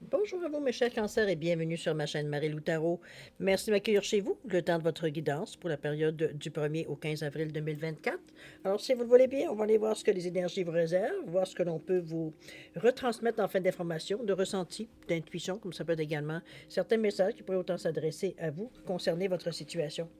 Bonjour à vous, mes chers cancers, et bienvenue sur ma chaîne Marie-Lou Tarot. Merci de m'accueillir chez vous, le temps de votre guidance pour la période du 1er au 15 avril 2024. Alors, si vous le voulez bien, on va aller voir ce que les énergies vous réservent, voir ce que l'on peut vous retransmettre en fin d'information, de ressenti, d'intuition, comme ça peut être également certains messages qui pourraient autant s'adresser à vous concerner votre situation.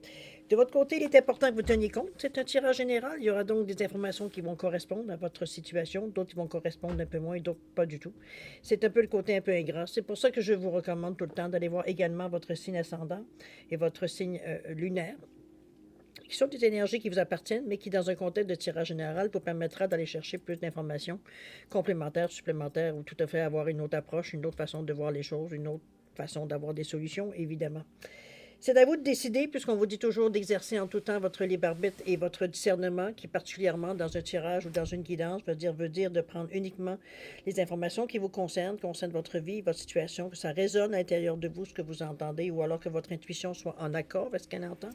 De votre côté, il est important que vous teniez compte. C'est un tirage général. Il y aura donc des informations qui vont correspondre à votre situation, d'autres qui vont correspondre un peu moins, d'autres pas du tout. C'est un peu le côté un peu ingrat. C'est pour ça que je vous recommande tout le temps d'aller voir également votre signe ascendant et votre signe lunaire, qui sont des énergies qui vous appartiennent, mais qui, dans un contexte de tirage général, vous permettra d'aller chercher plus d'informations complémentaires, supplémentaires, ou tout à fait avoir une autre approche, une autre façon de voir les choses, une autre façon d'avoir des solutions, évidemment. C'est à vous de décider, puisqu'on vous dit toujours d'exercer en tout temps votre libre arbitre et votre discernement, qui particulièrement dans un tirage ou dans une guidance veut dire de prendre uniquement les informations qui vous concernent votre vie, votre situation, que ça résonne à l'intérieur de vous, ce que vous entendez, ou alors que votre intuition soit en accord avec ce qu'elle entend.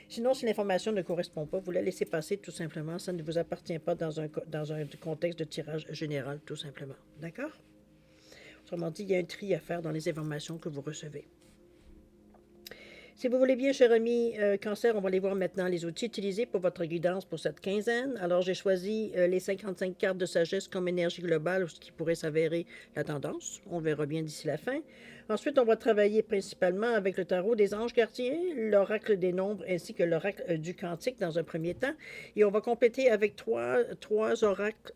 Sinon, si l'information ne correspond pas, vous la laissez passer tout simplement. Ça ne vous appartient pas dans un contexte de tirage général, tout simplement. D'accord? Autrement dit, il y a un tri à faire dans les informations que vous recevez. Si vous voulez bien, cher ami Cancer, on va aller voir maintenant les outils utilisés pour votre guidance pour cette quinzaine. Alors, j'ai choisi les 55 cartes de sagesse comme énergie globale, ce qui pourrait s'avérer la tendance. On verra bien d'ici la fin. Ensuite, on va travailler principalement avec le tarot des anges gardiens, l'oracle des nombres ainsi que l'oracle du cantique dans un premier temps. Et on va compléter avec trois oracles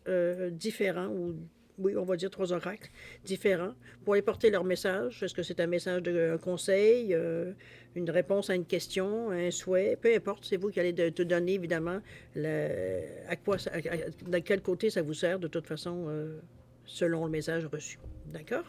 différents ou oui, on va dire trois oracles différents pour aller porter leur message. Est-ce que c'est un message de un conseil, une réponse à une question, un souhait, peu importe, c'est vous qui allez te donner évidemment de quel côté ça vous sert de toute façon selon le message reçu. D'accord?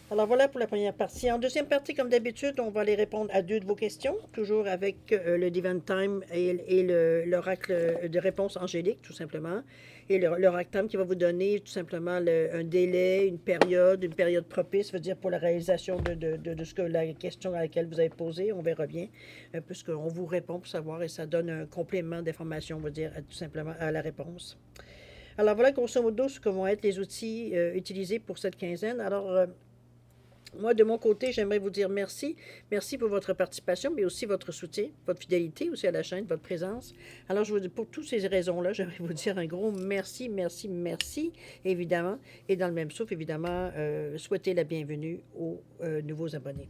Alors voilà pour la première partie. En deuxième partie, comme d'habitude, on va aller répondre à deux de vos questions, toujours avec le Divine Time et l'oracle de réponse angélique, tout simplement. Et l'oracle Time qui va vous donner tout simplement un délai, une période propice, veut dire pour la réalisation de ce que la question à laquelle vous avez posé. On verra bien un peu ce qu'on vous répond pour savoir et ça donne un complément d'information, on va dire, tout simplement à la réponse. Alors voilà grosso modo ce que vont être les outils utilisés pour cette quinzaine. Alors, moi, de mon côté, j'aimerais vous dire merci. Merci pour votre participation, mais aussi votre soutien, votre fidélité aussi à la chaîne, votre présence. Alors, pour toutes ces raisons-là, j'aimerais vous dire un gros merci, merci, merci, évidemment. Et dans le même souffle, évidemment, souhaiter la bienvenue aux nouveaux abonnés.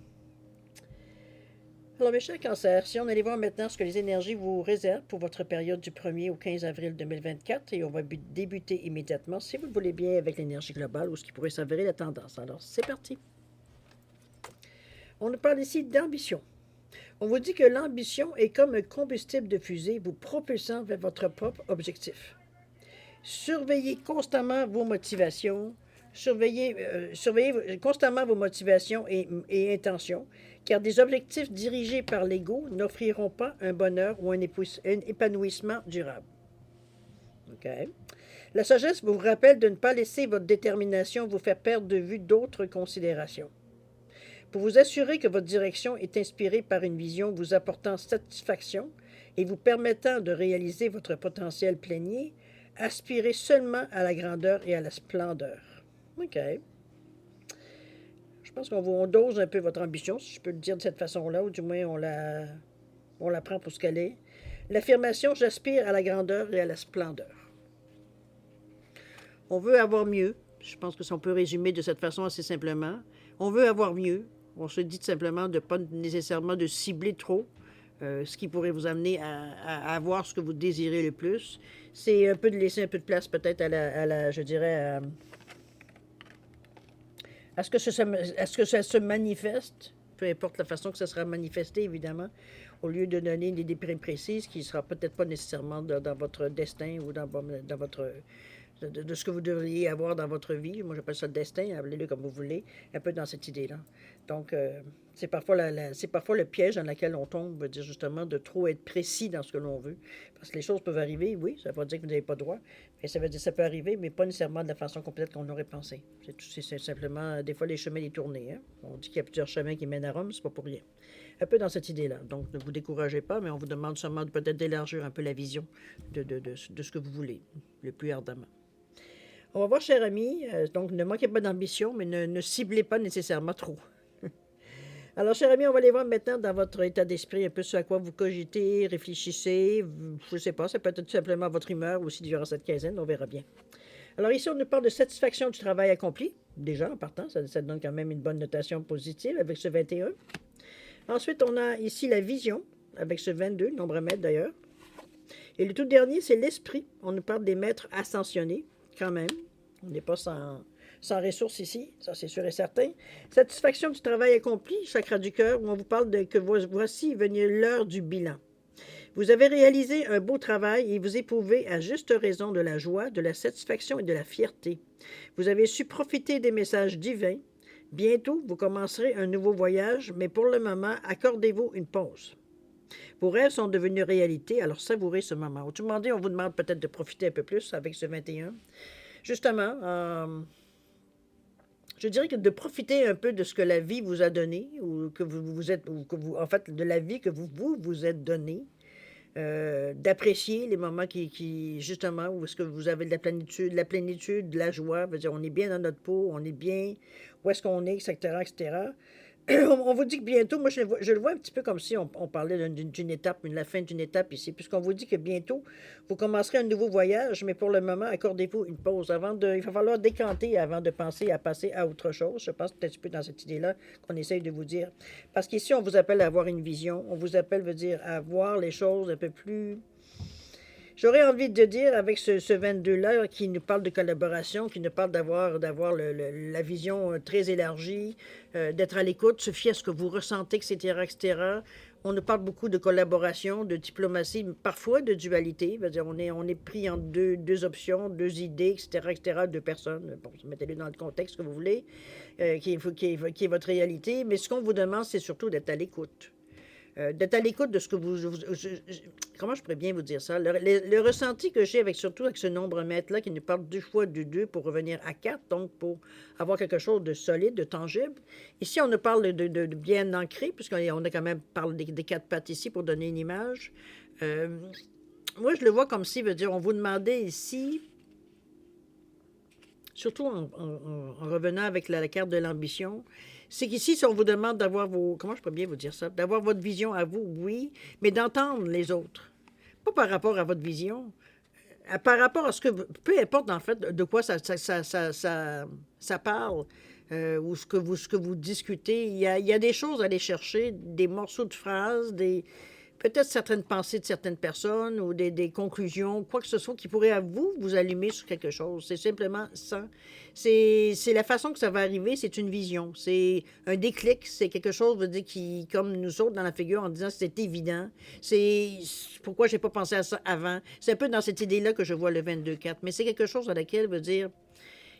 Alors, mes chers cancers, si on allait voir maintenant ce que les énergies vous réservent pour votre période du 1er au 15 avril 2024, et on va débuter immédiatement, si vous le voulez bien, avec l'énergie globale ou ce qui pourrait s'avérer la tendance. Alors, c'est parti. On nous parle ici d'ambition. On vous dit que l'ambition est comme un combustible de fusée vous propulsant vers votre propre objectif. Surveillez constamment vos motivations, surveillez constamment vos motivations et intentions, car des objectifs dirigés par l'ego n'offriront pas un bonheur ou un épanouissement durable. OK? La sagesse vous rappelle de ne pas laisser votre détermination vous faire perdre de vue d'autres considérations. Pour vous assurer que votre direction est inspirée par une vision vous apportant satisfaction et vous permettant de réaliser votre potentiel plénier, aspirez seulement à la grandeur et à la splendeur. OK. Je pense qu'on dose un peu votre ambition, si je peux le dire de cette façon-là, ou du moins on la prend pour ce qu'elle est. L'affirmation « j'aspire à la grandeur et à la splendeur ». On veut avoir mieux. Je pense que ça on peut résumer de cette façon assez simplement. On veut avoir mieux. On se dit tout simplement de ne pas nécessairement de cibler trop ce qui pourrait vous amener à avoir ce que vous désirez le plus. C'est un peu de laisser un peu de place peut-être je dirais, à ce que ça se manifeste, peu importe la façon que ça sera manifesté, évidemment, au lieu de donner une idée précise qui ne sera peut-être pas nécessairement dans votre destin ou dans votre de ce que vous devriez avoir dans votre vie. Moi, j'appelle ça le destin, appelez-le comme vous voulez, un peu dans cette idée-là. Donc, c'est parfois le piège dans lequel on tombe, veut dire justement de trop être précis dans ce que l'on veut. Parce que les choses peuvent arriver, oui, ça ne veut pas dire que vous n'avez pas droit, mais ça veut dire que ça peut arriver, mais pas nécessairement de la façon complète qu'on aurait pensé. C'est simplement, des fois, les chemins détournés. Hein? On dit qu'il y a plusieurs chemins qui mènent à Rome, c'est pas pour rien. Un peu dans cette idée-là. Donc, ne vous découragez pas, mais on vous demande seulement peut-être d'élargir un peu la vision de ce que vous voulez, le plus ardemment. On va voir, cher ami, donc ne manquez pas d'ambition, mais ne ciblez pas nécessairement trop. Alors, cher ami, on va aller voir maintenant dans votre état d'esprit un peu ce à quoi vous cogitez, réfléchissez. Je ne sais pas, ça peut être tout simplement votre humeur aussi durant cette quinzaine, on verra bien. Alors ici, on nous parle de satisfaction du travail accompli. Déjà, en partant, ça donne quand même une bonne notation positive avec ce 21. Ensuite, on a ici la vision, avec ce 22, nombre mètre d'ailleurs. Et le tout dernier, c'est l'esprit. On nous parle des maîtres ascensionnés, quand même. On n'est pas sans ressources ici, ça c'est sûr et certain. Satisfaction du travail accompli, chakra du cœur, où on vous parle de que voici venir l'heure du bilan. Vous avez réalisé un beau travail et vous éprouvez à juste raison de la joie, de la satisfaction et de la fierté. Vous avez su profiter des messages divins. Bientôt, vous commencerez un nouveau voyage, mais pour le moment, accordez-vous une pause. Vos rêves sont devenus réalité, alors savourez ce moment. Autrement dit, on vous demande peut-être de profiter un peu plus avec ce 21. Justement, je dirais que de profiter un peu de ce que la vie vous a donné, ou que vous êtes, ou que vous, en fait, de la vie que vous êtes donné, d'apprécier les moments justement, où est-ce que vous avez de la plénitude, de la joie, veut dire, on est bien dans notre peau, on est bien, où est-ce qu'on est, etc., etc. On vous dit que bientôt, moi je le vois un petit peu comme si on parlait d'une étape, la fin d'une étape ici, puisqu'on vous dit que bientôt, vous commencerez un nouveau voyage, mais pour le moment, accordez-vous une pause. Il va falloir décanter avant de penser à passer à autre chose. Je pense peut-être un peu dans cette idée-là qu'on essaye de vous dire. Parce qu'ici, on vous appelle à avoir une vision, on vous appelle, veut dire, à voir les choses un peu plus. J'aurais envie de dire, avec ce 22-là, qui nous parle de collaboration, qui nous parle d'avoir la vision très élargie, d'être à l'écoute, se fier à ce que vous ressentez, etc., etc. On nous parle beaucoup de collaboration, de diplomatie, parfois de dualité. C'est-à-dire, on est pris en deux options, deux idées, etc., etc., deux personnes. Bon, mettez-le dans le contexte que vous voulez, qui est votre réalité. Mais ce qu'on vous demande, c'est surtout d'être à l'écoute. D'être à l'écoute de ce que comment je pourrais bien vous dire ça? Le ressenti que j'ai surtout avec ce nombre mètre-là, qui nous parle deux fois du 2 pour revenir à 4, donc pour avoir quelque chose de solide, de tangible. Ici, on nous parle de bien ancré, puisqu'on a quand même parlé des 4 pattes ici pour donner une image. Moi, je le vois comme si, veut dire, on vous demandait ici, surtout en revenant avec la carte de l'ambition, c'est qu'ici, si on vous demande d'avoir comment je peux bien vous dire ça? D'avoir votre vision à vous, oui, mais d'entendre les autres. Pas par rapport à votre vision, par rapport à ce que peu importe en fait de quoi ça parle, ou ce que vous discutez, il y a des choses à aller chercher, des morceaux de phrases, peut-être certaines pensées de certaines personnes ou des conclusions, quoi que ce soit qui pourrait à vous allumer sur quelque chose. C'est simplement ça. C'est la façon que ça va arriver, c'est une vision. C'est un déclic, c'est quelque chose, veut dire, qui, comme nous autres dans la figure, en disant c'est évident. C'est pourquoi j'ai pas pensé à ça avant. C'est un peu dans cette idée-là que je vois le 22-4. Mais c'est quelque chose à laquelle, veut dire,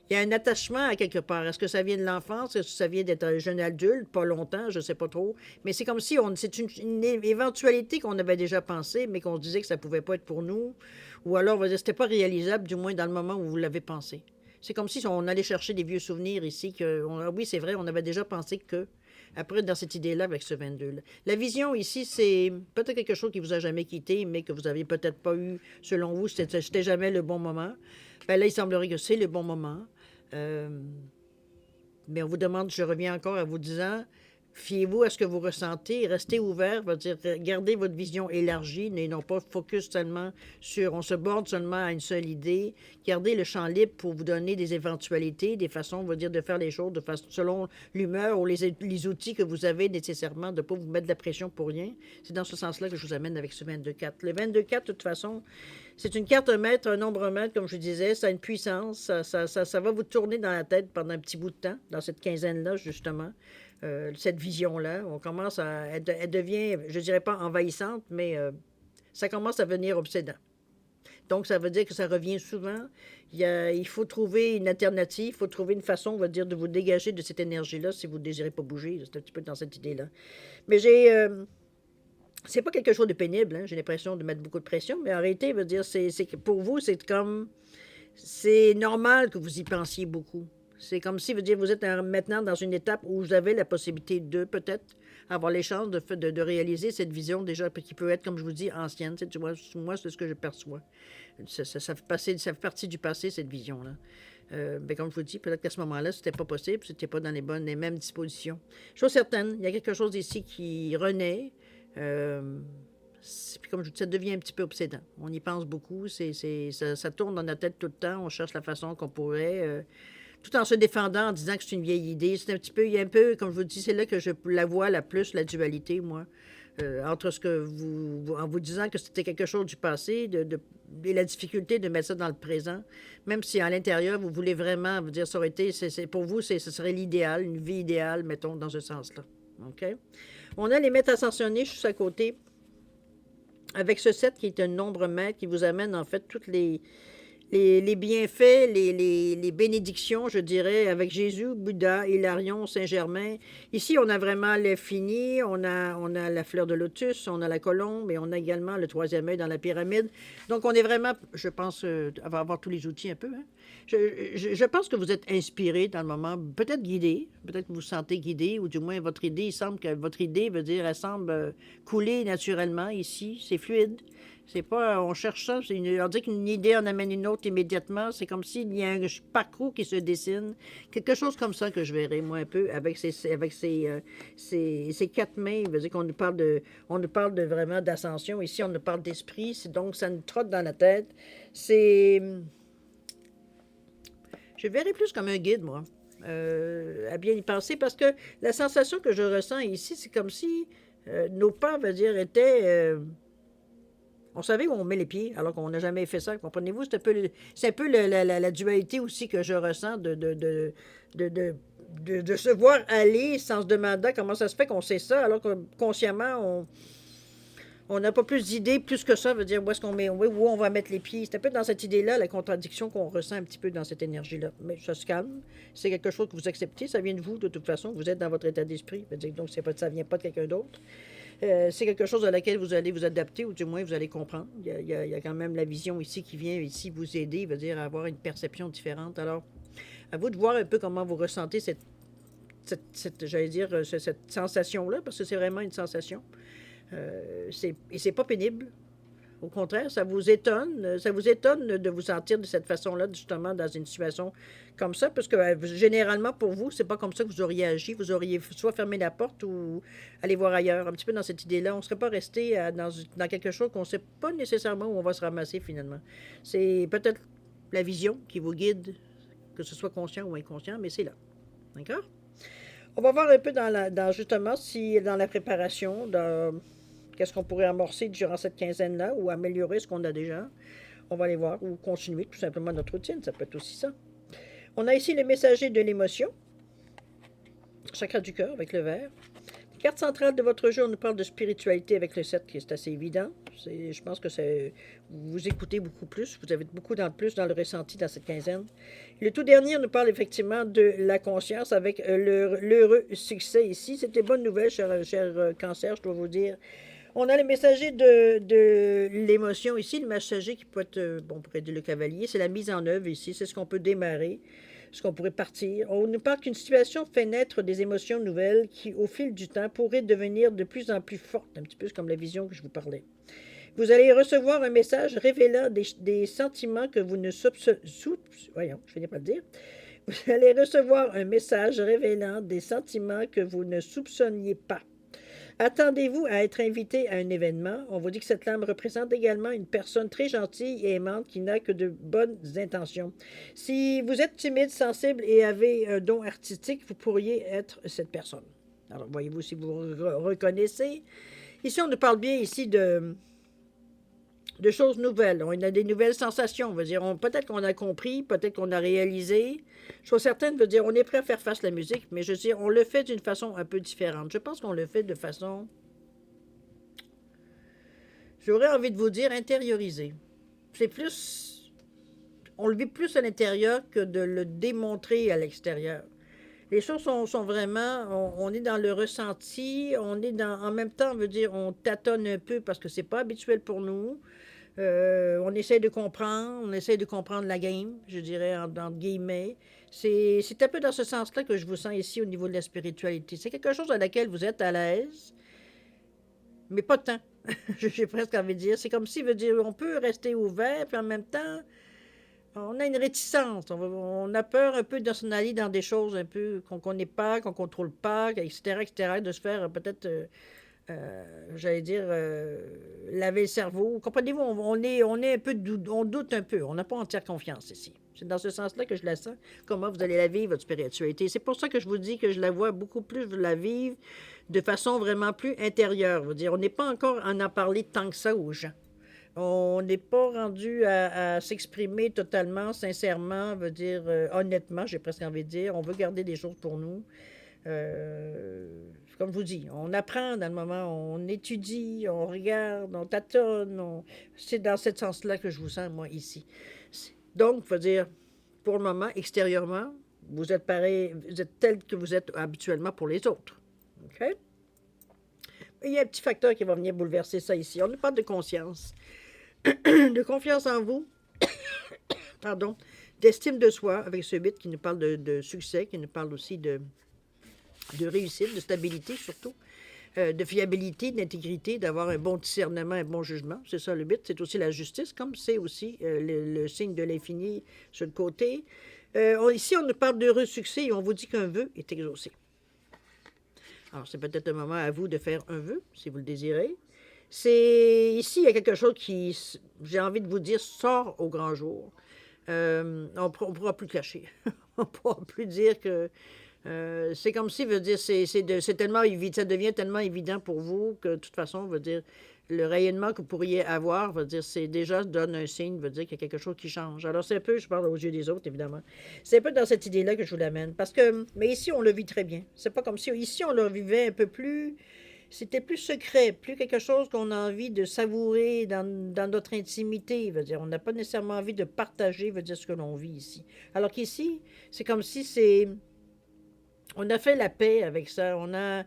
il y a un attachement à quelque part. Est-ce que ça vient de l'enfance? Est-ce que ça vient d'être un jeune adulte? Pas longtemps, je ne sais pas trop. Mais c'est comme si c'est une éventualité qu'on avait déjà pensée, mais qu'on se disait que ça ne pouvait pas être pour nous. Ou alors, on va dire, c'était pas réalisable, du moins dans le moment où vous l'avez pensé. C'est comme si on allait chercher des vieux souvenirs ici. Oui, c'est vrai, on avait déjà pensé que. Après, dans cette idée-là, avec ce 22-là. La vision ici, c'est peut-être quelque chose qui vous a jamais quitté, mais que vous n'avez peut-être pas eu, selon vous, c'était jamais le bon moment. Ben là, il semblerait que c'est le bon moment. Mais on vous demande, je reviens encore à vous disant, fiez-vous à ce que vous ressentez, restez ouvert, dire, gardez votre vision élargie, et non pas focus seulement on se borde seulement à une seule idée, gardez le champ libre pour vous donner des éventualités, des façons, on va dire, de faire les choses selon l'humeur ou les outils que vous avez nécessairement, de ne pas vous mettre de la pression pour rien. C'est dans ce sens-là que je vous amène avec ce 22-4. Le 22-4, de toute façon, c'est une carte maître, un nombre maître, comme je disais, ça a une puissance, ça va vous tourner dans la tête pendant un petit bout de temps, dans cette quinzaine-là, justement. Cette vision-là, elle devient, je dirais pas envahissante, mais ça commence à devenir obsédant. Donc, ça veut dire que ça revient souvent. Il faut trouver une alternative, il faut trouver une façon, on va dire, de vous dégager de cette énergie-là si vous ne désirez pas bouger. C'est un petit peu dans cette idée-là. Mais c'est pas quelque chose de pénible, hein. J'ai l'impression de mettre beaucoup de pression, mais en réalité, veut dire, c'est que pour vous, c'est normal que vous y pensiez beaucoup. C'est comme si, veut dire, vous êtes maintenant dans une étape où vous avez la possibilité de, peut-être, avoir les chances de réaliser cette vision déjà, qui peut être, comme je vous dis, ancienne. Tu vois, moi, c'est ce que je perçois. Ça fait partie du passé, cette vision-là. Ben, comme je vous dis, peut-être qu'à ce moment-là, c'était pas possible, c'était pas dans les mêmes dispositions. Chose certaine, il y a quelque chose ici qui renaît. Euh, Puis comme je vous dis, ça devient un petit peu obsédant. On y pense beaucoup, ça tourne dans notre tête tout le temps, on cherche la façon qu'on pourrait, tout en se défendant, en disant que c'est une vieille idée. C'est un petit peu, il y a un peu, comme je vous dis, c'est là que je la vois la plus, la dualité, moi. Entre ce que en vous disant que c'était quelque chose du passé, et la difficulté de mettre ça dans le présent, même si à l'intérieur, vous voulez vraiment vous dire, ça aurait été, pour vous, ce serait l'idéal, une vie idéale, mettons, dans ce sens-là. OK? On a les maîtres ascensionnés juste à côté, avec ce 7 qui est un nombre maître qui vous amène en fait toutes les bienfaits, les bénédictions, je dirais, avec Jésus, Bouddha, Hilarion, Saint-Germain. Ici, on a vraiment l'infini, on a la fleur de lotus, on a la colombe et on a également le troisième œil dans la pyramide. Donc, on est vraiment, je pense, avoir tous les outils un peu. Hein? Je pense que vous êtes inspiré dans le moment, peut-être guidé, peut-être que vous vous sentez guidé, ou du moins votre idée, il semble que votre idée veut dire, elle semble couler naturellement ici, c'est fluide. C'est pas, on cherche ça, on dit qu'une idée en amène une autre immédiatement. C'est comme s'il y a un parcours qui se dessine. Quelque chose comme ça que je verrai, moi, un peu, avec ces quatre mains. Il veut dire qu'on on nous parle de vraiment d'ascension. Ici, on nous parle d'esprit. Donc, ça nous trotte dans la tête. C'est, je verrais plus comme un guide, moi, à bien y penser, parce que la sensation que je ressens ici, c'est comme si nos pas, veut dire, étaient... on savait où on met les pieds, alors qu'on n'a jamais fait ça. Comprenez-vous? C'est un peu la dualité aussi que je ressens de se voir aller sans se demander comment ça se fait qu'on sait ça, alors que consciemment, on n'a pas plus d'idées plus que ça, veut dire où est-ce qu'on met, où on va mettre les pieds. C'est un peu dans cette idée-là, la contradiction qu'on ressent un petit peu dans cette énergie-là. Mais ça se calme. C'est quelque chose que vous acceptez, ça vient de vous, de toute façon. Vous êtes dans votre état d'esprit. Donc, ça ne vient pas de quelqu'un d'autre. C'est quelque chose à laquelle vous allez vous adapter, ou du moins vous allez comprendre. Il y a quand même la vision ici qui vient ici vous aider, veut dire avoir une perception différente. Alors, à vous de voir un peu comment vous ressentez j'allais dire, cette sensation-là, parce que c'est vraiment une sensation. Et c'est pas pénible. Au contraire, ça vous étonne de vous sentir de cette façon-là, justement, dans une situation comme ça, parce que généralement, pour vous, c'est pas comme ça que vous auriez agi. Vous auriez soit fermé la porte ou aller voir ailleurs. Un petit peu dans cette idée-là. On ne serait pas resté dans quelque chose qu'on ne sait pas nécessairement où on va se ramasser, finalement. C'est peut-être la vision qui vous guide, que ce soit conscient ou inconscient, mais c'est là. D'accord? On va voir un peu justement, si dans la préparation, qu'est-ce qu'on pourrait amorcer durant cette quinzaine-là ou améliorer ce qu'on a déjà. On va aller voir ou continuer tout simplement notre routine. Ça peut être aussi ça. On a ici le messager de l'émotion, chakra du cœur avec le vert. La carte centrale de votre jour nous parle de spiritualité avec le 7 qui est assez évident. Je pense que vous écoutez beaucoup plus, vous avez beaucoup plus dans le ressenti dans cette quinzaine. Le tout dernier nous parle effectivement de la conscience avec l'heureux succès ici. C'est des bonnes nouvelles, cher cancer, je dois vous dire. On a le messager de l'émotion ici, le messager qui peut être, bon, on pourrait dire le cavalier, c'est la mise en œuvre ici, c'est ce qu'on peut démarrer, ce qu'on pourrait partir. On nous parle qu'une situation fait naître des émotions nouvelles qui, au fil du temps, pourraient devenir de plus en plus fortes, un petit peu comme la vision que je vous parlais. Vous allez recevoir un message révélant des sentiments que vous ne voyons, je vais pas le dire. Vous allez recevoir un message révélant des sentiments que vous ne soupçonniez pas. Attendez-vous à être invité à un événement. On vous dit que cette lame représente également une personne très gentille et aimante qui n'a que de bonnes intentions. Si vous êtes timide, sensible et avez un don artistique, vous pourriez être cette personne. Alors, voyez-vous si vous reconnaissez. Ici, on nous parle bien ici de choses nouvelles. On a des nouvelles sensations. Peut-être qu'on a compris, peut-être qu'on a réalisé. Je suis certaine, dire, on est prêt à faire face à la musique, mais je veux dire, on le fait d'une façon un peu différente. Je pense qu'on le fait de façon, j'aurais envie de vous dire, intériorisée. C'est plus, on le vit plus à l'intérieur que de le démontrer à l'extérieur. Les choses sont vraiment, on est dans le ressenti, en même temps, on tâtonne un peu parce que c'est pas habituel pour nous. On essaie de comprendre la game, je dirais, entre guillemets. C'est un peu dans ce sens-là que je vous sens ici au niveau de la spiritualité. C'est quelque chose à laquelle vous êtes à l'aise, mais pas tant. J'ai presque envie de dire. C'est comme si, on peut rester ouvert, puis en même temps, On a une réticence, on a peur un peu de s'en aller dans des choses un peu qu'on connaît pas, qu'on contrôle pas, etc., etc., de se faire peut-être, j'allais dire, laver le cerveau. Comprenez-vous, on est un peu, on doute un peu, on n'a pas entière confiance ici. C'est dans ce sens-là que je la sens, comment vous allez la vivre, votre spiritualité. C'est pour ça que je vous dis que je la vois beaucoup plus, vous la vivre de façon vraiment plus intérieure. Je veux dire, on n'est pas encore en parler tant que ça aux gens. On n'est pas rendu à s'exprimer totalement, sincèrement, veut dire honnêtement, j'ai presque envie de dire. On veut garder des choses pour nous. Euh, Comme je vous dis, on apprend dans le moment, on étudie, on regarde, on tâtonne. C'est dans ce sens-là que je vous sens, moi, ici. Donc, il faut dire, pour le moment, extérieurement, vous êtes pareil, vous êtes tel que vous êtes habituellement pour les autres. OK? Il y a un petit facteur qui va venir bouleverser ça ici. On ne parle de conscience, de confiance en vous, pardon, d'estime de soi avec ce 8 qui nous parle de succès, qui nous parle aussi de réussite, de stabilité surtout, de fiabilité, d'intégrité, d'avoir un bon discernement, un bon jugement. C'est ça le 8. C'est aussi la justice, comme c'est aussi le signe de l'infini sur le côté. Ici, on nous parle d'heureux succès et on vous dit qu'un vœu est exaucé. Alors, c'est peut-être un moment à vous de faire un vœu, si vous le désirez. C'est ici, il y a quelque chose qui, j'ai envie de vous dire, sort au grand jour. On ne pourra plus cacher. On ne pourra plus dire que c'est comme si, veut dire, c'est tellement évident, ça devient tellement évident pour vous que, de toute façon, veut dire, le rayonnement que vous pourriez avoir, veut dire, c'est déjà donne un signe, veut dire qu'il y a quelque chose qui change. Alors, c'est un peu, je parle aux yeux des autres, évidemment. C'est un peu dans cette idée-là que je vous l'amène. Parce que, mais ici, on le vit très bien. C'est pas comme si, ici, on le vivait un peu plus, c'était plus secret, plus quelque chose qu'on a envie de savourer dans notre intimité, veut dire. On n'a pas nécessairement envie de partager, veut dire, ce que l'on vit ici. Alors qu'ici, c'est comme si c'est on a fait la paix avec ça. On a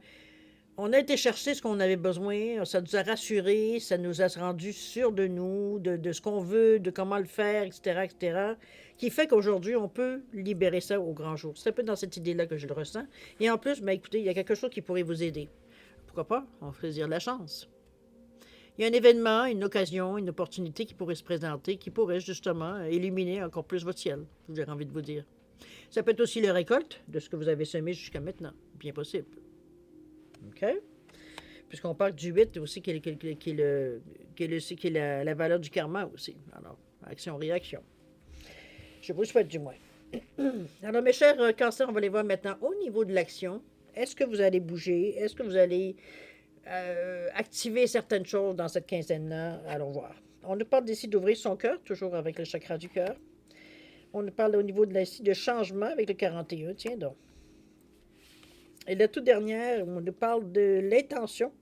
été chercher ce qu'on avait besoin. Ça nous a rassurés. Ça nous a rendu sûrs de nous, de ce qu'on veut, de comment le faire, etc., etc., qui fait qu'aujourd'hui, on peut libérer ça au grand jour. C'est un peu dans cette idée-là que je le ressens. Et en plus, ben, écoutez, il y a quelque chose qui pourrait vous aider. Pourquoi pas? On fait dire la chance. Il y a un événement, une occasion, une opportunité qui pourrait se présenter, qui pourrait justement illuminer encore plus votre ciel, j'ai envie de vous dire. Ça peut être aussi la récolte de ce que vous avez semé jusqu'à maintenant. Bien possible. OK? Puisqu'on parle du 8 aussi, qui est la valeur du karma aussi. Alors, action-réaction. Je vous le souhaite du moins. Alors, mes chers cancers, on va les voir maintenant au niveau de l'action. Est-ce que vous allez bouger? Est-ce que vous allez activer certaines choses dans cette quinzaine-là? Allons voir. On nous parle ici d'ouvrir son cœur, toujours avec le chakra du cœur. On nous parle au niveau de changement avec le 41. Tiens donc. Et la toute dernière, on nous parle de l'intention.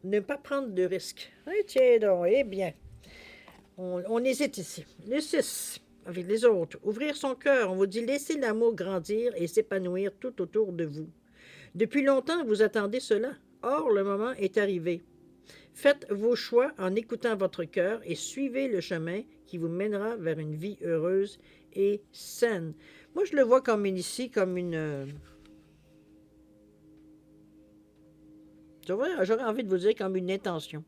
Ne pas prendre de risques. Tiens donc, eh bien. On hésite ici. Le 6, avec les autres. Ouvrir son cœur. On vous dit laisser l'amour grandir et s'épanouir tout autour de vous. Depuis longtemps, vous attendez cela. Or, le moment est arrivé. Faites vos choix en écoutant votre cœur et suivez le chemin qui vous mènera vers une vie heureuse et saine. Moi, je le vois comme ici, comme une... J'aurais envie de vous dire comme une intention.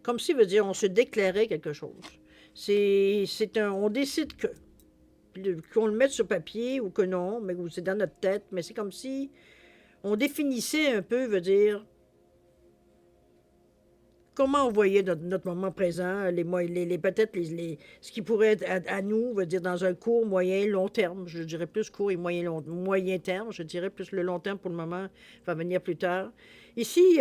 Comme si, veut dire, on se déclarait quelque chose. On décide qu'on le mette sur papier ou que non, mais c'est dans notre tête, mais c'est comme si on définissait un peu, veut dire, comment on voyait notre moment présent, peut-être ce qui pourrait être à nous, veut dire dans un court, moyen, long terme. Je dirais plus court et moyen terme. Je dirais plus le long terme pour le moment va venir plus tard. Ici,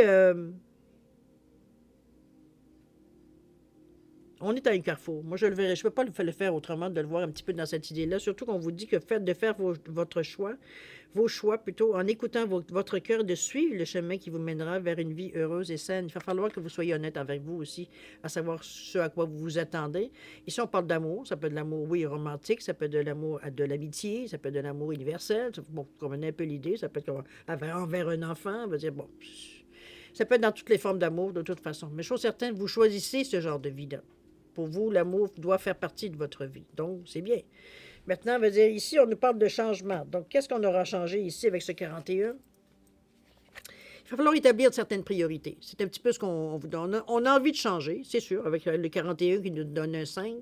on est à un carrefour. Moi, je le verrai. Je ne peux pas le faire autrement, de le voir un petit peu dans cette idée-là. Surtout qu'on vous dit que de faire votre choix, vos choix plutôt, en écoutant votre cœur, de suivre le chemin qui vous mènera vers une vie heureuse et saine. Il va falloir que vous soyez honnête avec vous aussi, à savoir ce à quoi vous vous attendez. Ici, on parle d'amour. Ça peut être de l'amour, oui, romantique. Ça peut être de l'amour, de l'amitié. Ça peut être de l'amour universel. Bon, vous comprenez un peu l'idée. Ça peut être envers un enfant. On va dire, bon, ça peut être dans toutes les formes d'amour, de toute façon. Mais chose certaine, vous choisissez ce genre de vie-là. Pour vous, l'amour doit faire partie de votre vie. Donc, c'est bien. Maintenant, on va dire, ici, on nous parle de changement. Donc, qu'est-ce qu'on aura changé ici avec ce 41? Il va falloir établir certaines priorités. C'est un petit peu ce qu'on vous donne. On a envie de changer, c'est sûr, avec le 41 qui nous donne un 5.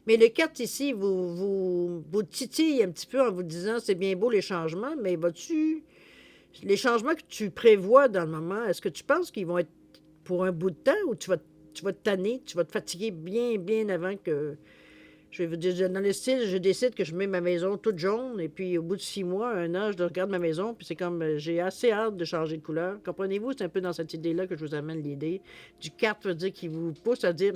Mais le 4 ici, vous titille un petit peu en vous disant, c'est bien beau les changements, mais les changements que tu prévois dans le moment, est-ce que tu penses qu'ils vont être pour un bout de temps ou tu vas te tanner, tu vas te fatiguer bien, bien avant que... Je vais vous dire, dans le style, je décide que je mets ma maison toute jaune, et puis au bout de 6 mois, un an, je regarde ma maison, puis c'est comme, j'ai assez hâte de changer de couleur. Comprenez-vous? C'est un peu dans cette idée-là que je vous amène l'idée. Du 4 veut dire qui vous pousse à dire,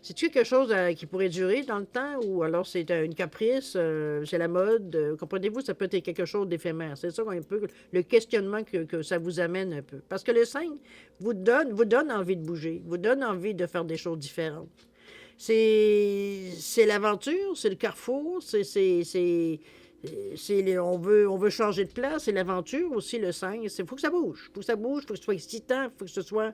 c'est-tu quelque chose qui pourrait durer dans le temps, ou alors c'est une caprice, c'est la mode? Comprenez-vous? Ça peut être quelque chose d'éphémère. C'est ça un peu le questionnement que ça vous amène un peu. Parce que le 5 vous donne envie de bouger, vous donne envie de faire des choses différentes. C'est l'aventure, c'est le carrefour, on veut changer de place, c'est l'aventure aussi, le 5. Il faut que ça bouge. Il faut que ça bouge, il faut que ce soit excitant, il faut que ce soit...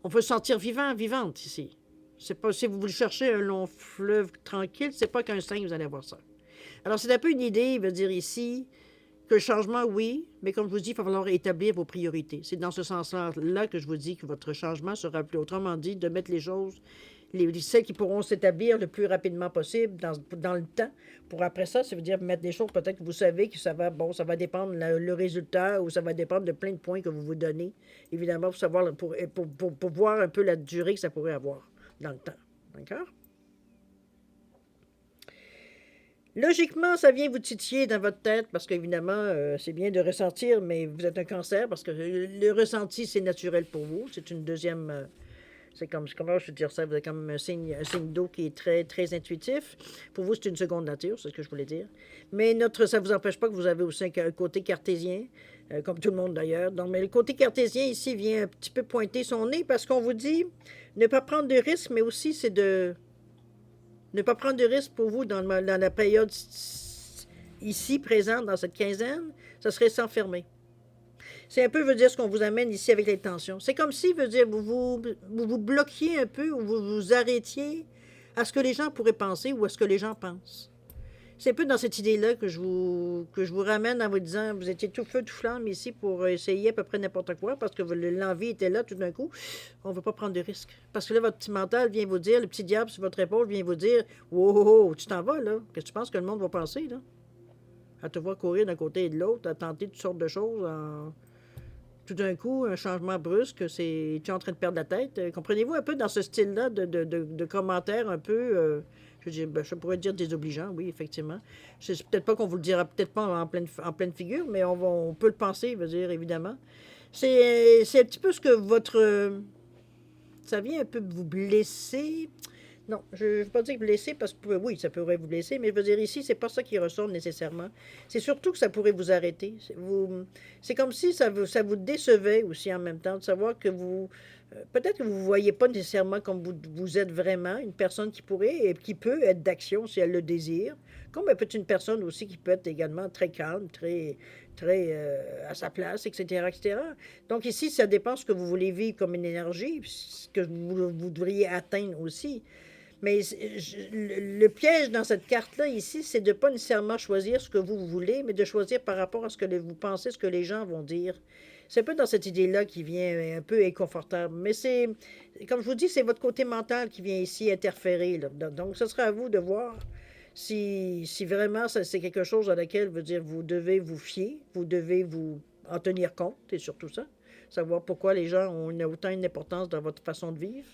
On peut se sentir vivant, vivante ici. C'est pas, si vous voulez chercher un long fleuve tranquille, c'est pas qu'un 5, vous allez avoir ça. Alors, c'est un peu une idée, il veut dire ici, que le changement, oui, mais comme je vous dis, il va falloir établir vos priorités. C'est dans ce sens-là que je vous dis que votre changement sera plus, autrement dit, de mettre les choses, celles qui pourront s'établir le plus rapidement possible dans le temps. Pour après ça veut dire mettre des choses, peut-être que vous savez que ça va dépendre le résultat ou ça va dépendre de plein de points que vous vous donnez, évidemment, pour savoir, pour voir un peu la durée que ça pourrait avoir dans le temps. D'accord? Logiquement, ça vient vous titiller dans votre tête parce qu'évidemment, c'est bien de ressentir, mais vous êtes un cancer parce que le ressenti, c'est naturel pour vous. C'est une deuxième. C'est comme, comment je veux dire ça? Vous avez comme un signe d'eau qui est très, très intuitif. Pour vous, c'est une seconde nature, c'est ce que je voulais dire. Mais ça ne vous empêche pas que vous avez aussi un côté cartésien, comme tout le monde d'ailleurs. Donc, mais le côté cartésien ici vient un petit peu pointer son nez parce qu'on vous dit ne pas prendre de risques, mais aussi c'est de ne pas prendre de risques pour vous dans la période ici présente, dans cette quinzaine, ce serait s'enfermer. C'est un peu, veut dire, ce qu'on vous amène ici avec l'intention. C'est comme si, veut dire, vous bloquiez un peu ou vous vous arrêtiez à ce que les gens pourraient penser ou à ce que les gens pensent. C'est un peu dans cette idée-là que je vous ramène en vous disant, vous étiez tout feu, tout flamme ici pour essayer à peu près n'importe quoi parce que l'envie était là tout d'un coup. On ne veut pas prendre de risques. Parce que là, votre petit mental vient vous dire, le petit diable sur votre épaule vient vous dire, wow, tu t'en vas là. Qu'est-ce que tu penses que le monde va penser là? À te voir courir d'un côté et de l'autre, à tenter toutes sortes de choses tout d'un coup, un changement brusque, tu es en train de perdre la tête. Comprenez-vous un peu dans ce style-là de commentaires un peu, je pourrais dire désobligeants, oui, effectivement. C'est peut-être pas qu'on vous le dira peut-être pas en pleine figure, mais on peut le penser, je veux dire, évidemment. C'est un petit peu ce que ça vient un peu vous blesser. Non, je ne veux pas dire blesser parce que oui, ça pourrait vous blesser, mais je veux dire ici, c'est pas ça qui ressort nécessairement. C'est surtout que ça pourrait vous arrêter. C'est comme si ça vous décevait aussi en même temps de savoir que peut-être que vous ne voyez pas nécessairement comme vous êtes vraiment une personne qui pourrait et qui peut être d'action si elle le désire, comme elle peut être une personne aussi qui peut être également très calme, très, très à sa place, etc., etc. Donc ici, ça dépend ce que vous voulez vivre comme une énergie, ce que vous devriez atteindre aussi. Mais le piège dans cette carte-là, ici, c'est de ne pas nécessairement choisir ce que vous voulez, mais de choisir par rapport à ce que vous pensez, ce que les gens vont dire. C'est un peu dans cette idée-là qui vient un peu inconfortable. Mais comme je vous dis, c'est votre côté mental qui vient ici interférer. Là. Donc, ce sera à vous de voir si vraiment c'est quelque chose à laquelle, veut dire, vous devez vous fier, vous devez vous en tenir compte, et surtout ça. Savoir pourquoi les gens ont autant une importance dans votre façon de vivre.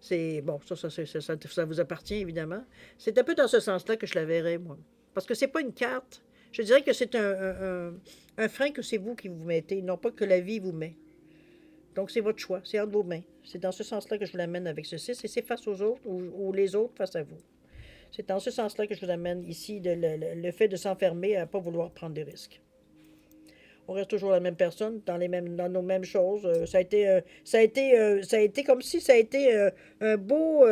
C'est bon, ça vous appartient évidemment. C'est un peu dans ce sens-là que je la verrais, moi. Parce que c'est pas une carte. Je dirais que c'est un frein que c'est vous qui vous mettez, non pas que la vie vous met. Donc c'est votre choix, c'est entre vos mains. C'est dans ce sens-là que je vous l'amène avec ce 6, et c'est face aux autres ou les autres face à vous. C'est dans ce sens-là que je vous amène ici le fait de s'enfermer à ne pas vouloir prendre des risques. On reste toujours la même personne, dans nos mêmes choses. Ça a été comme si ça a été un beau.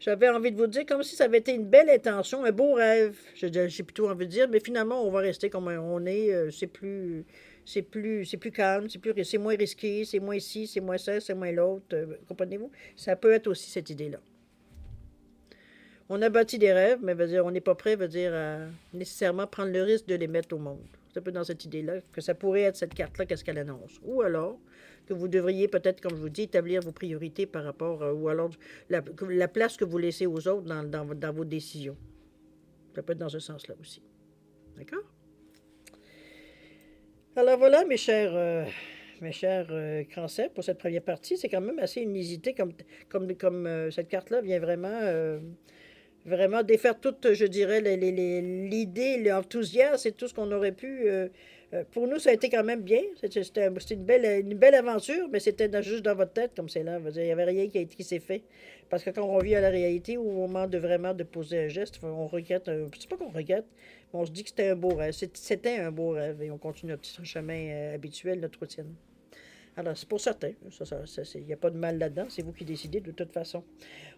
J'avais envie de vous dire comme si ça avait été une belle intention, un beau rêve. J'ai plutôt envie de dire, mais finalement, on va rester comme on est. C'est plus calme, c'est moins risqué, c'est moins ci, c'est moins ça, c'est moins l'autre. Comprenez-vous? Ça peut être aussi cette idée-là. On a bâti des rêves, mais veut dire, on n'est pas prêt, veut dire, à nécessairement prendre le risque de les mettre au monde. C'est un peu dans cette idée-là que ça pourrait être cette carte-là, qu'est-ce qu'elle annonce. Ou alors, que vous devriez peut-être, comme je vous dis, établir vos priorités par rapport, ou alors la place que vous laissez aux autres dans vos décisions. Ça peut être dans ce sens-là aussi. D'accord? Alors voilà, mes chers Cancer, pour cette première partie, c'est quand même assez inusité comme cette carte-là vient vraiment défaire toute, je dirais, l'idée, l'enthousiasme et tout ce qu'on aurait pu. Pour nous, ça a été quand même bien. C'était une belle aventure, mais c'était juste dans votre tête, comme c'est là. Il n'y avait rien qui s'est fait. Parce que quand on revient à la réalité, au moment de vraiment de poser un geste, on regrette. C'est pas qu'on regrette, mais on se dit que c'était un beau rêve. C'était un beau rêve et on continue notre petit chemin habituel, notre routine. Alors, c'est pour certains. Il n'y a pas de mal là-dedans. C'est vous qui décidez de toute façon.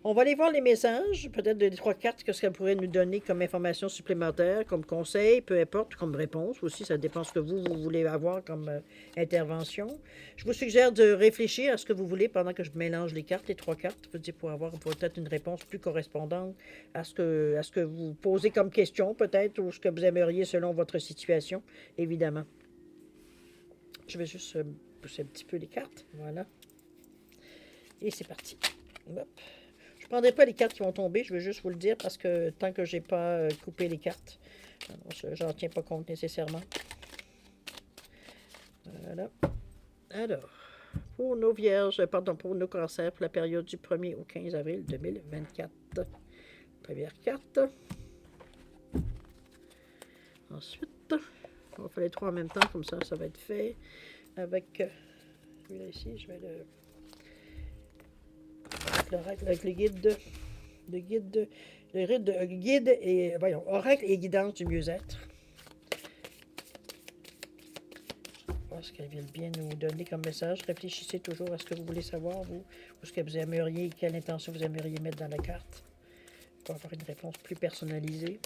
On va aller voir les messages, peut-être des trois cartes, que ce qu'elles pourraient nous donner comme information supplémentaire, comme conseil, peu importe, comme réponse aussi. Ça dépend ce que vous voulez avoir comme intervention. Je vous suggère de réfléchir à ce que vous voulez pendant que je mélange les cartes, les trois cartes, pour avoir peut-être une réponse plus correspondante à ce que vous posez comme question, peut-être, ou ce que vous aimeriez selon votre situation, évidemment. Je vais juste pousser un petit peu les cartes. Voilà. Et c'est parti. Hop. Je ne prendrai pas les cartes qui vont tomber, je veux juste vous le dire parce que tant que je n'ai pas coupé les cartes, j'en tiens pas compte nécessairement. Voilà. Alors, pour nos vierges, pardon, pour nos cancers, pour la période du 1er au 15 avril 2024. Première carte. Ensuite, on va faire les trois en même temps, comme ça va être fait. Avec celui-là ici, je vais avec le guide, et voyons, oracle et guidance du mieux-être. Voir ce qu'elles viennent bien nous donner comme message. Réfléchissez toujours à ce que vous voulez savoir, vous, ou ce que vous aimeriez, quelle intention vous aimeriez mettre dans la carte pour avoir une réponse plus personnalisée.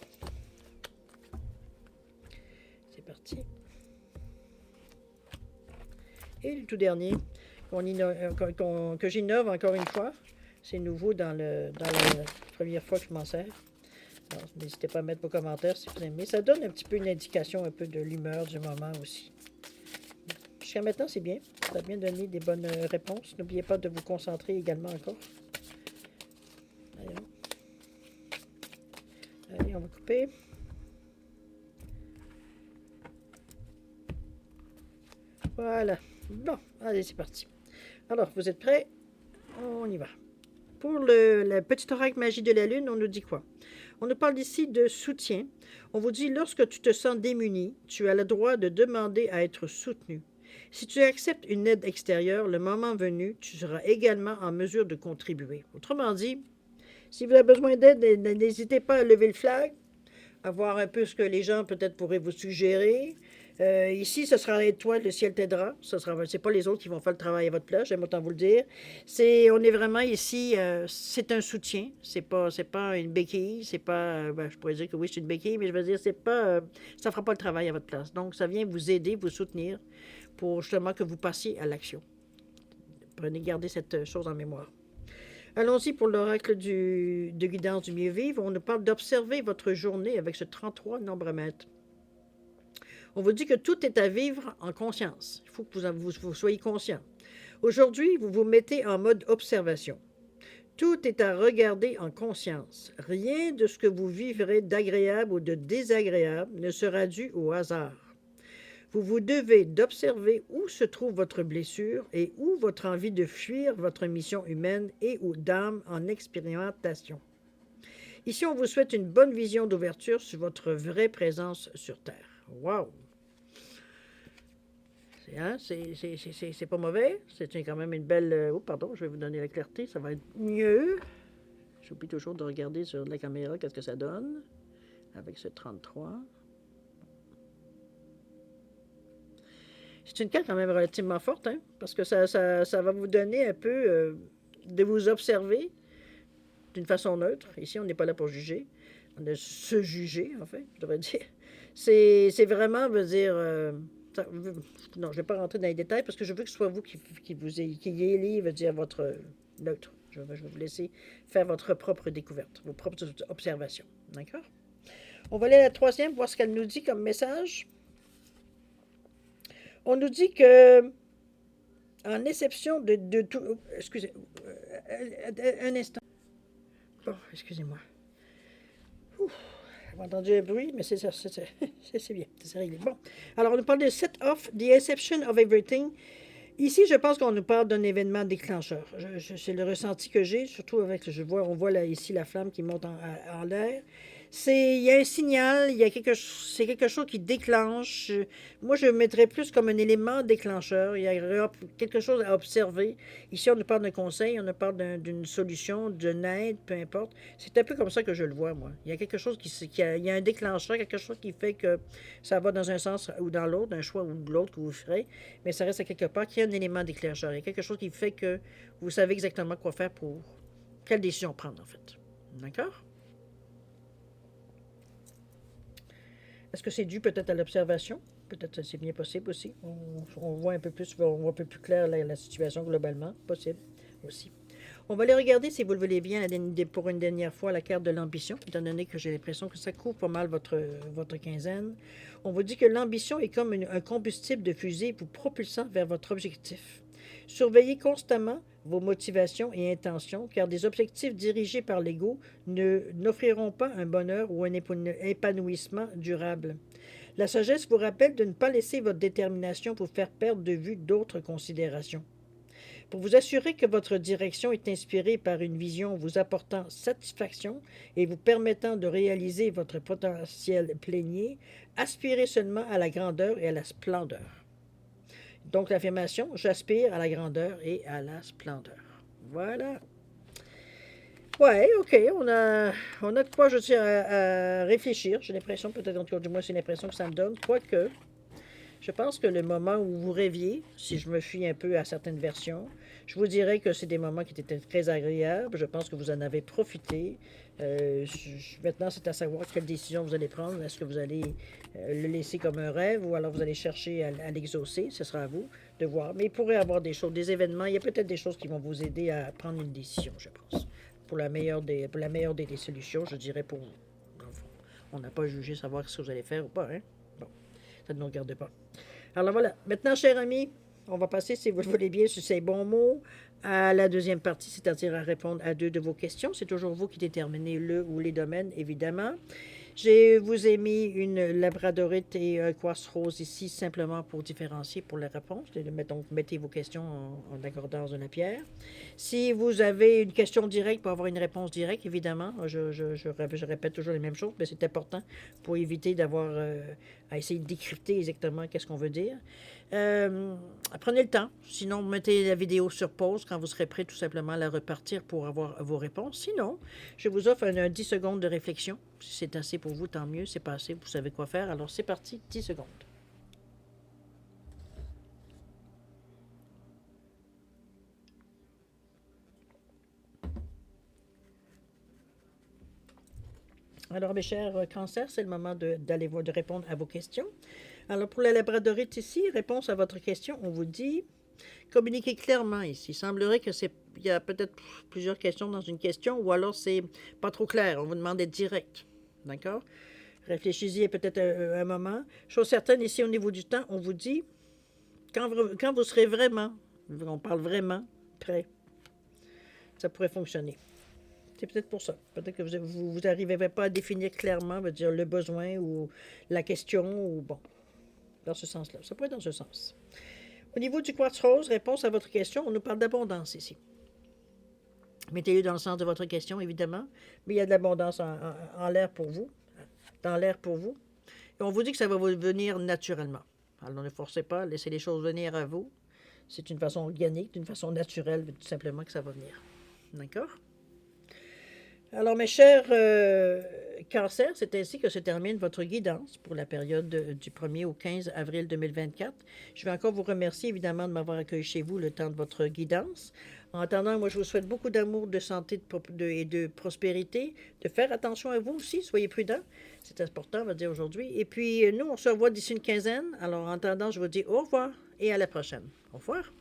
C'est parti. Et le tout dernier, que j'innove encore une fois. C'est nouveau dans la première fois que je m'en sers. N'hésitez pas à mettre vos commentaires si vous aimez. Ça donne un petit peu une indication un peu de l'humeur du moment aussi. Jusqu'à maintenant, c'est bien. Ça a bien donné des bonnes réponses. N'oubliez pas de vous concentrer également encore. Allez, on va couper. Voilà. Bon, allez, c'est parti. Alors, vous êtes prêts? On y va. Pour la petite oracle magie de la lune, on nous dit quoi? On nous parle ici de soutien. On vous dit, lorsque tu te sens démuni, tu as le droit de demander à être soutenu. Si tu acceptes une aide extérieure, le moment venu, tu seras également en mesure de contribuer. Autrement dit, si vous avez besoin d'aide, n'hésitez pas à lever le flag, à voir un peu ce que les gens peut-être pourraient vous suggérer. Ici, ce sera toi, le ciel t'aidera. C'est pas les autres qui vont faire le travail à votre place, j'aime autant vous le dire. On est vraiment ici, c'est un soutien. C'est pas une béquille. C'est pas, je pourrais dire que oui, c'est une béquille, mais je veux dire, c'est pas, ça fera pas le travail à votre place. Donc, ça vient vous aider, vous soutenir pour justement que vous passiez à l'action. Gardez cette chose en mémoire. Allons-y pour l'oracle de guidance du mieux-vivre. On nous parle d'observer votre journée avec ce 33 nombre mètre. On vous dit que tout est à vivre en conscience. Il faut que vous soyez conscient. Aujourd'hui, vous vous mettez en mode observation. Tout est à regarder en conscience. Rien de ce que vous vivrez d'agréable ou de désagréable ne sera dû au hasard. Vous vous devez d'observer où se trouve votre blessure et où votre envie de fuir votre mission humaine et ou d'âme en expérimentation. Ici, on vous souhaite une bonne vision d'ouverture sur votre vraie présence sur Terre. Wow! C'est pas mauvais. C'est quand même une belle... Oh, pardon, je vais vous donner la clarté. Ça va être mieux. J'oublie toujours de regarder sur la caméra qu'est-ce que ça donne avec ce 33. C'est une carte quand même relativement forte, hein, parce que ça va vous donner un peu de vous observer d'une façon neutre. Ici, on n'est pas là pour juger. On est se juger, en fait, je devrais dire. C'est vraiment, veut dire... non, je ne vais pas rentrer dans les détails parce que je veux que ce soit vous qui ayez, veut dire, votre neutre. Je vais vous laisser faire votre propre découverte, vos propres observations. D'accord? On va aller à la troisième, voir ce qu'elle nous dit comme message. On nous dit que, en exception de tout... Excusez, un instant. Bon, excusez-moi. J'ai entendu un bruit, mais c'est ça, c'est bien, c'est réglé. Bon, alors on nous parle de set off, the exception of everything. Ici, je pense qu'on nous parle d'un événement déclencheur. C'est le ressenti que j'ai, surtout avec, on voit là, ici la flamme qui monte en l'air. Il y a un signal, c'est quelque chose qui déclenche. Moi, je le mettrais plus comme un élément déclencheur. Il y a quelque chose à observer. Ici, on nous parle d'un conseil, on nous parle d'une solution, d'une aide, peu importe. C'est un peu comme ça que je le vois, moi. Il y a quelque chose il y a un déclencheur, quelque chose qui fait que ça va dans un sens ou dans l'autre, un choix ou de l'autre que vous ferez, mais ça reste à quelque part qu'il y a un élément déclencheur. Il y a quelque chose qui fait que vous savez exactement quoi faire pour quelle décision prendre, en fait. D'accord? Est-ce que c'est dû peut-être à l'observation? Peut-être que c'est bien possible aussi. On voit un peu plus, on voit un peu plus clair la situation globalement. Possible aussi. On va aller regarder, si vous le voulez bien, pour une dernière fois, la carte de l'ambition, étant donné que j'ai l'impression que ça couvre pas mal votre quinzaine. On vous dit que l'ambition est comme un combustible de fusée vous propulsant vers votre objectif. Surveillez constamment vos motivations et intentions, car des objectifs dirigés par l'ego n'offriront pas un bonheur ou un épanouissement durable. La sagesse vous rappelle de ne pas laisser votre détermination vous faire perdre de vue d'autres considérations. Pour vous assurer que votre direction est inspirée par une vision vous apportant satisfaction et vous permettant de réaliser votre potentiel plénier, aspirez seulement à la grandeur et à la splendeur. Donc l'affirmation, j'aspire à la grandeur et à la splendeur. Voilà. Ouais, ok, on a de quoi, je tiens à réfléchir. J'ai l'impression, peut-être, en tout cas, du moins, c'est l'impression que ça me donne. Quoique, je pense que le moment où vous rêviez, si je me fie un peu à certaines versions, je vous dirais que c'est des moments qui étaient très agréables. Je pense que vous en avez profité. Maintenant, c'est à savoir quelle décision vous allez prendre. Est-ce que vous allez le laisser comme un rêve ou alors vous allez chercher à l'exaucer? Ce sera à vous de voir. Mais il pourrait y avoir des choses, des événements. Il y a peut-être des choses qui vont vous aider à prendre une décision, je pense. Pour la meilleure des solutions, je dirais pour vous. On n'a pas jugé savoir ce que vous allez faire ou pas, hein? Bon, ça ne nous regarde pas. Alors voilà. Maintenant, cher ami, on va passer, si vous le voulez bien, sur ces bons mots, à la deuxième partie, c'est-à-dire à répondre à deux de vos questions. C'est toujours vous qui déterminez le ou les domaines, évidemment. Je vous ai mis une labradorite et un quartz rose ici, simplement pour différencier pour les réponses. Donc, mettez vos questions en accordant de la pierre. Si vous avez une question directe pour avoir une réponse directe, évidemment, je répète toujours les mêmes choses, mais c'est important pour éviter d'avoir à essayer de décrypter exactement qu'est-ce qu'on veut dire. Prenez le temps. Sinon, mettez la vidéo sur pause quand vous serez prêt tout simplement à la repartir pour avoir vos réponses. Sinon, je vous offre un 10 secondes de réflexion. Si c'est assez pour vous, tant mieux. C'est pas assez, vous savez quoi faire. Alors, c'est parti, 10 secondes. Alors, mes chers cancers, c'est le moment de répondre à vos questions. Alors, pour la labradorite ici, réponse à votre question, on vous dit communiquez clairement ici. Il semblerait que il y a peut-être plusieurs questions dans une question, ou alors c'est pas trop clair. On vous demande d'être direct. D'accord? Réfléchissez peut-être un moment. Chose certaine, ici, au niveau du temps, on vous dit quand vous serez vraiment, on parle vraiment, prêt, ça pourrait fonctionner. C'est peut-être pour ça. Peut-être que vous n'arrivez pas à définir clairement, veut dire le besoin ou la question, ou bon, dans ce sens-là. Ça pourrait être dans ce sens. Au niveau du quartz rose, réponse à votre question, on nous parle d'abondance ici. Mettez-le dans le sens de votre question, évidemment, mais il y a de l'abondance en l'air pour vous, dans l'air pour vous. Et on vous dit que ça va vous venir naturellement. Alors ne forcez pas, laissez les choses venir à vous. C'est une façon organique, d'une façon naturelle, tout simplement que ça va venir. D'accord? Alors, mes chers cancers, c'est ainsi que se termine votre guidance pour la période du 1er au 15 avril 2024. Je vais encore vous remercier, évidemment, de m'avoir accueilli chez vous le temps de votre guidance. En attendant, moi, je vous souhaite beaucoup d'amour, de santé et de prospérité, de faire attention à vous aussi, soyez prudents. C'est important, on va dire aujourd'hui. Et puis, nous, on se revoit d'ici une quinzaine. Alors, en attendant, je vous dis au revoir et à la prochaine. Au revoir.